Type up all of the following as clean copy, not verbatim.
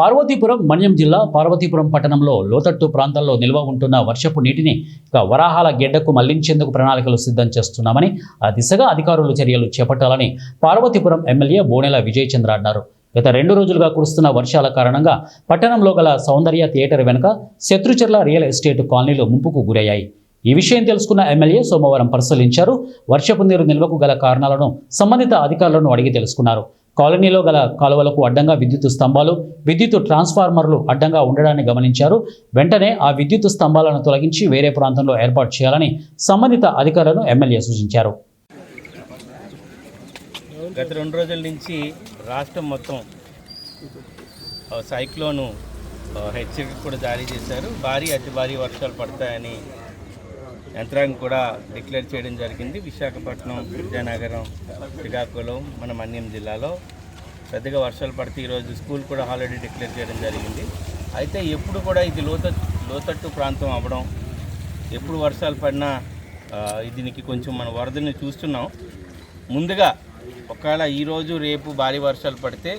పార్వతీపురం మన్యం జిల్లా పార్వతీపురం పట్టణంలో లోతట్టు ప్రాంతాల్లో నిల్వ ఉంటున్న వర్షపు నీటిని వరాహాల గెడ్డకు మళ్లించేందుకు ప్రణాళికలు సిద్ధం చేస్తున్నామని ఆ దిశగా అధికారులు చర్యలు చేపట్టాలని పార్వతీపురం ఎమ్మెల్యే బోనెల విజయ్ చంద్ర అన్నారు. గత 2 రోజులుగా కురుస్తున్న వర్షాల కారణంగా పట్టణంలో గల సౌందర్య థియేటర్ వెనుక శత్రుచర్ల రియల్ ఎస్టేట్ కాలనీలు ముంపుకు గురయ్యాయి. ఈ విషయం తెలుసుకున్న ఎమ్మెల్యే సోమవారం పరిశీలించారు. వర్షపు నీరు నిల్వకు గల కారణాలను సంబంధిత అధికారులను అడిగి తెలుసుకున్నారు. కాలనీలో గల కాలువలకు అడ్డంగా విద్యుత్ స్తంభాలు, విద్యుత్ ట్రాన్స్ఫార్మర్లు అడ్డంగా ఉండడాన్ని గమనించారు. వెంటనే ఆ విద్యుత్ స్తంభాలను తొలగించి వేరే ప్రాంతంలో ఏర్పాటు చేయాలని సంబంధిత అధికారులను ఎమ్మెల్యే సూచించారు. గత 2 రోజుల నుంచి రాష్ట్రం మొత్తం సైక్లోను హెచ్చరిక కూడా జారీ చేశారు. అతి భారీ వర్షాలు పడతాయని యంత్రాంగం కూడా డిక్లేర్ చేయడం జరిగింది. విశాఖపట్నం, విజయనగరం, శ్రీకాకుళం, మన మన్యం జిల్లాలో పెద్దగా వర్షాలు పడితే ఈరోజు స్కూల్ కూడా హాలిడే డిక్లేర్ చేయడం జరిగింది. అయితే ఎప్పుడు కూడా ఇది లోతట్టు ప్రాంతం అవ్వడం, ఎప్పుడు వర్షాలు పడినా దీనికి కొంచెం మన వరదల్ని చూస్తున్నాం. ముందుగా ఒకవేళ ఈరోజు రేపు భారీ వర్షాలు పడితే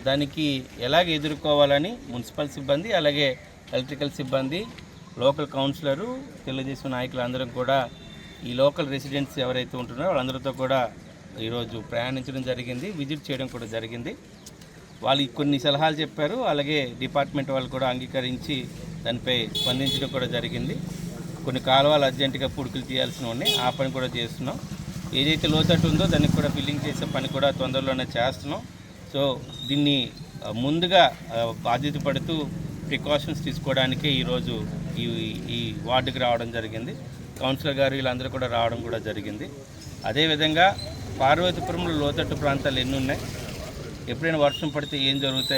దానికి ఎలాగ ఎదుర్కోవాలని మున్సిపల్ సిబ్బంది, అలాగే ఎలక్ట్రికల్ సిబ్బంది, లోకల్ కౌన్సిలరు, తెలుగుదేశం నాయకులు అందరం కూడా ఈ లోకల్ రెసిడెంట్స్ ఎవరైతే ఉంటున్నారో వాళ్ళందరితో కూడా ఈరోజు ప్రయాణించడం జరిగింది, విజిట్ చేయడం కూడా జరిగింది. వాళ్ళు కొన్ని సలహాలు చెప్పారు, అలాగే డిపార్ట్మెంట్ వాళ్ళు కూడా అంగీకరించి దానిపై స్పందించడం కూడా జరిగింది. కొన్ని కాలువలు అర్జెంటుగా పుడుకులు తీయాల్సి ఉన్నాయి, ఆ పని కూడా చేస్తున్నాం. ఏదైతే లోతట్టు ఉందో దానికి కూడా ఫిల్లింగ్ చేసే పని కూడా తొందరలోనే చేస్తున్నాం. సో దీన్ని ముందుగా బాధ్యత పడుతూ ప్రికాషన్స్ తీసుకోవడానికే ఈరోజు ఈ వార్డుకి రావడం జరిగింది. కౌన్సిలర్ గారు వీళ్ళందరూ కూడా రావడం కూడా జరిగింది. అదేవిధంగా పార్వతీపురంలో లోతట్టు ప్రాంతాలు ఎన్ని ఉన్నాయి, ఎప్పుడైనా వర్షం పడితే ఏం జరుగుతాయి